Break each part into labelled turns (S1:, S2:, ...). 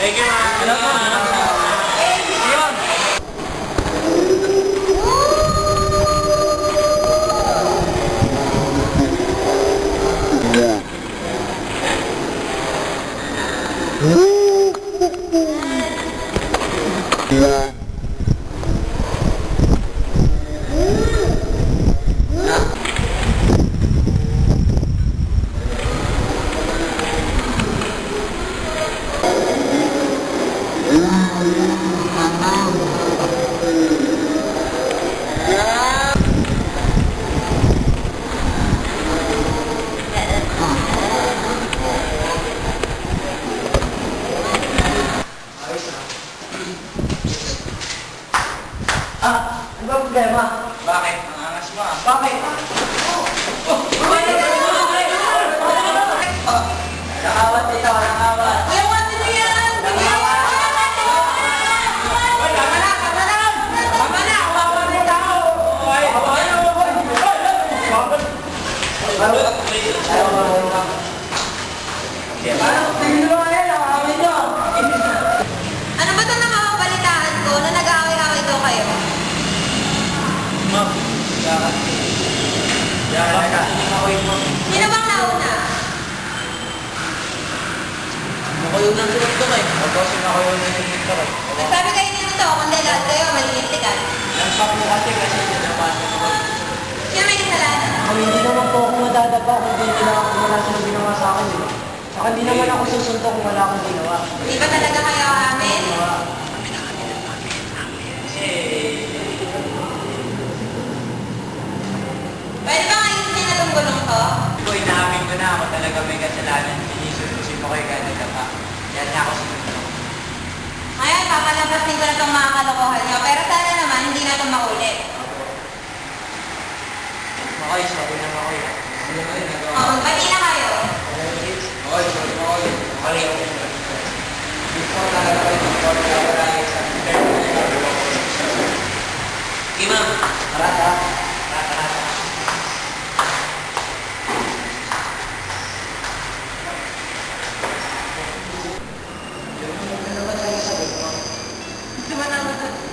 S1: Thank you, ma'am.
S2: Hello po. Yun.
S3: Ano ba problema?
S2: Bakit? Ang angas mo ah.
S3: Bakit? Nakawat dito, nakawat.
S4: Ayaw na yan! Ano ba ito nakakabalitaan ko na nag-aaway-aaway daw kayo?
S2: Ma'am, yakan. Yakan ka.
S4: Sino bang nauna?
S2: Nakuyog ng sunod ko eh. Tapos nakuyog ng sunod ko eh.
S4: Nagsabi kayo nito, kung dahil lahat kayo, malinitigan.
S2: Nagpak mo kasi pinapasa ko.
S4: Sino may kasalanan?
S3: Hindi naman po ako madadaba kung wala silang ginawa sa akin. Saka hindi naman ako susunto kung wala akong ginawa.
S4: Hindi ba talaga kayo amin? Pwede ba ngayon sinatong gulong to?
S2: Ito, inaamin ko na ako talaga may kasalanan. Sinisusin mo kayo gano'n ka pa. Yan na ako sinunod.
S4: Ngayon, papalabasin ko na itong mga kalokohan nyo. Pero sana naman, hindi na ito maulit.
S2: Makoy, sabi na makoy.
S4: Oo, pati na kayo.
S2: Makoy, sabi makoy. Makoy. Before talaga kayo mag-order sa Okay, ma'am. Marata. Marata.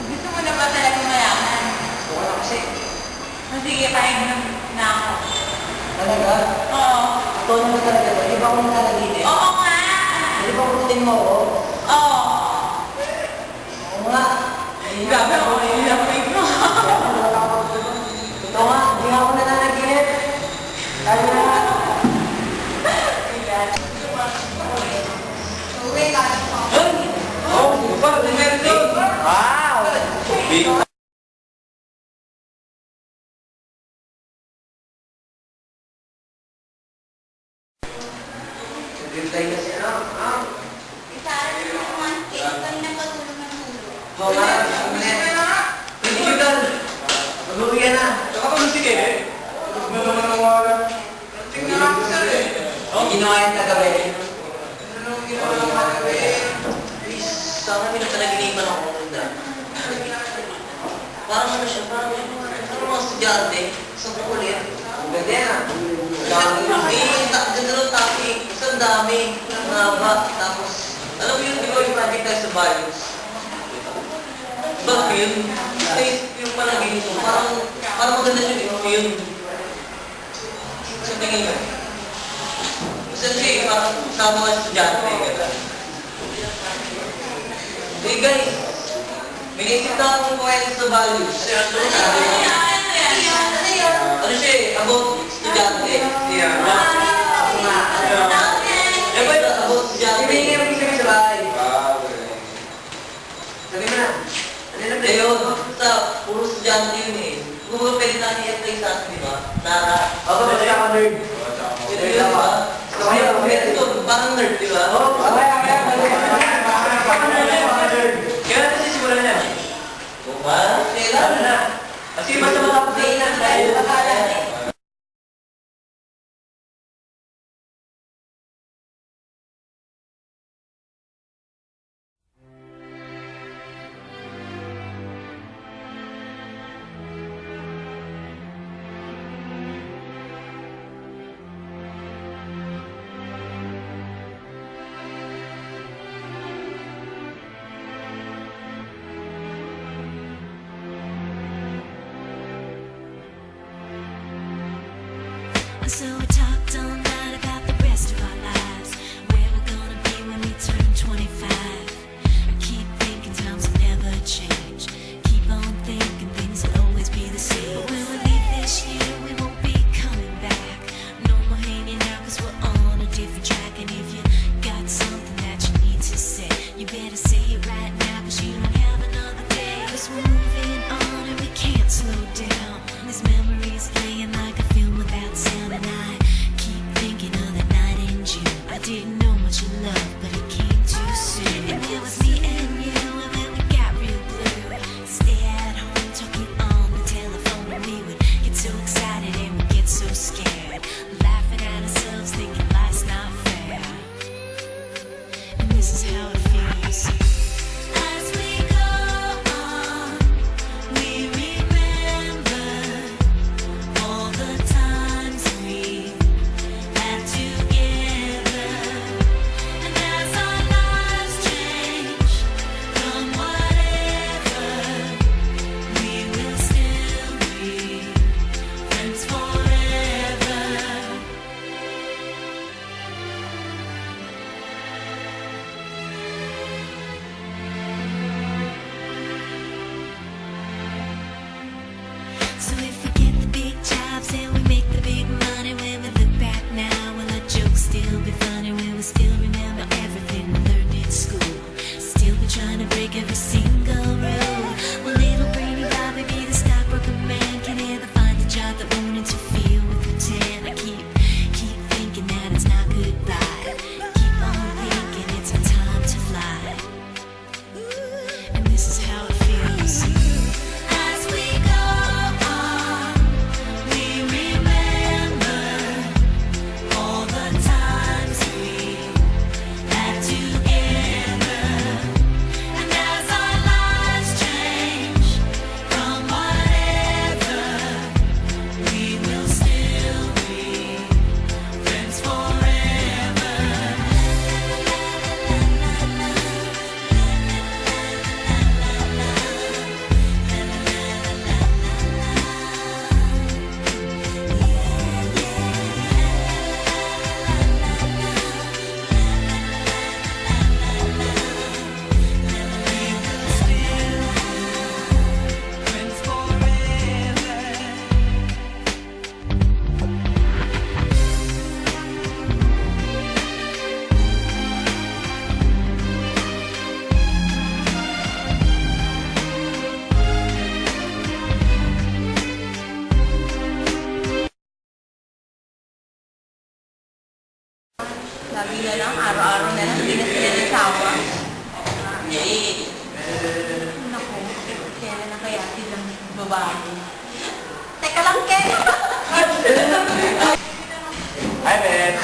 S4: Gusto mo na ba talaga malaman?
S2: Wala kasi.
S4: Sige, pahin na ako.
S3: Talaga?
S4: Oo.
S3: Ito naman talaga ba? Di ba ako nalaginin?
S4: Oo nga.
S3: Di ba kutin mo ako?
S4: Oo.
S3: Oo nga.
S4: Grabe ako, ilapay mo.
S3: Ito nga, hindi nga ako nananaginip. Kaya na.
S4: Uwi ka.
S2: Oh, super. Meron doon. Wow. Big. Nagbintay na si ano?
S4: Isahan mo naman. Kaya na matulog ng tulog.
S2: Oo nga. Hindi ko dal. Mag-uwi ka na. Saka pa sige eh. Ano naman ang wala? Tingnan ako sa rin. Ginawa yan kagabi. Ano ginawa ng kagabi? Please, sa akin pinagtanaginipan ako ng munda. Parang ano siya, parang mga estudyante. Sa kukulit. Ang ganda yan. Ganda ng topic. Isang dami. Ang haba. Tapos, alam mo yun, di ba yung project tayo sa values? Bakit yun? Yung palagay ko, parang maganda yun. Sa tingin ko. Kasi parang sama ka estudyante. Hey guys, may naisip na akong kwento sa values. Ano siya eh, about estudyante. About estudyante. Sa bahay. Sabi mo na. Ayun, sa puro estudyante yun eh. Kung ba pwede natin i-apply sa atin, di ba? Tara.
S3: Ako ba siya ako nerd?
S2: Ito yun, di ba? Ito, parang nerd, di ba? Kaya natin sisimulan na. Ba? Kailan na? Kasi basta matapos na ilan dahil akala eh.
S1: So we talked all night about the rest of our lives, where we're gonna be when we turn 25. I keep thinking times will never change. Keep on thinking things will always be the same. But when we leave this year, we won't be coming back. No more hanging out 'cause we're on a different track. And if you got something that you need to say, you better say it right now 'cause you don't have another day. 'Cause we're moving on and we can't slow down. These memories playing like a film without sound. And I keep thinking of that night in June. I didn't know much of love, but it came too soon. And it was me and you, and then we got real blue. Stay at home talking on the telephone, and we would get so excited and we get so scared, laughing at ourselves thinking life's not fair. And this is how it feels. As we go on, we remember all the times we had together. And as our lives change from whatever, we will still be friends forever. So if we get the big jobs and we make the big money, when we look back now, will our jokes still be funny? Will we still remember everything we learned in school? Still be trying to break every single rule? Will little brainy Bobby be the stockbroker man? Can he ever find a job that won't interfere with the tan? I keep thinking that it's not goodbye. Keep on thinking it's our time to fly. And this is how it feels. As we go on, we remember all the times we had together. And as our lives change from whatever, we will still be friends forever. Friends forever.
S4: Lagi na lang, araw-araw na lang, hindi na sila nasawa. Naku, kailan na kaya silang babae? Teka lang, Ken!
S2: Hi, Ben.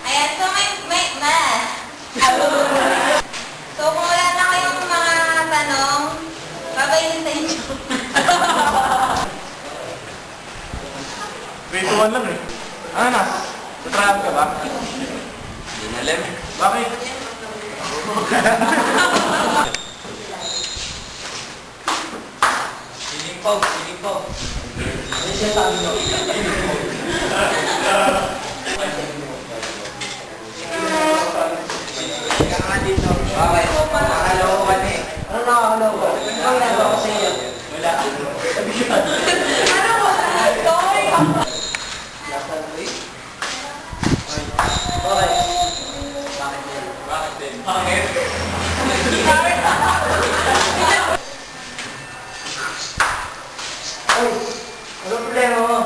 S4: Ayan, so So kung wala na kayong mga tanong, babayin sa inyo.
S2: Grade 1 lang eh. Ano na? Tatrahan ka ba? Hindi na alam. Bakit? Silimpaw. Ano siya sabi mo? Bakit? Nakakalaw ka na eh.
S3: Ano nakakalaw ko? Ano ginagawa ko sa iyo?
S2: Wala.
S4: Ano ba? Sorry!
S2: Bakit?
S3: Ay, ano problema mo?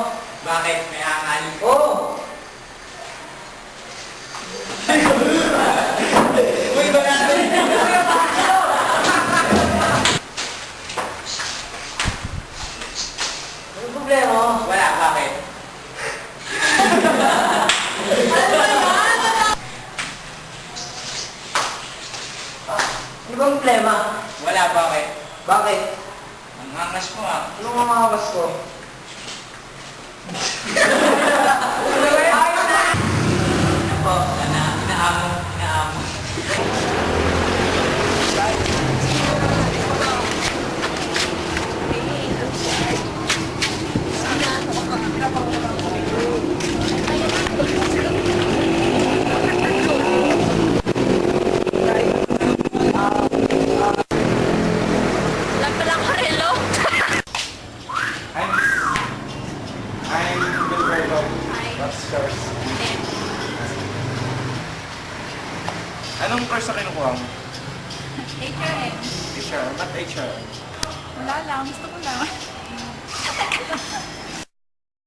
S2: Bakit? May angal?
S3: Oo!
S2: Uy, ba natin?
S3: Ano problema mo?
S2: Wala, bakit?
S3: Ano bang problema?
S2: Wala, bakit?
S3: Bakit?
S2: Ang angas mo ah.
S3: Anong mamakas ko?
S2: Po, inaamo.
S5: ginagawa mo?
S6: HRM.
S5: HR. Ba't HR?
S6: Wala lang. Gusto ko lang.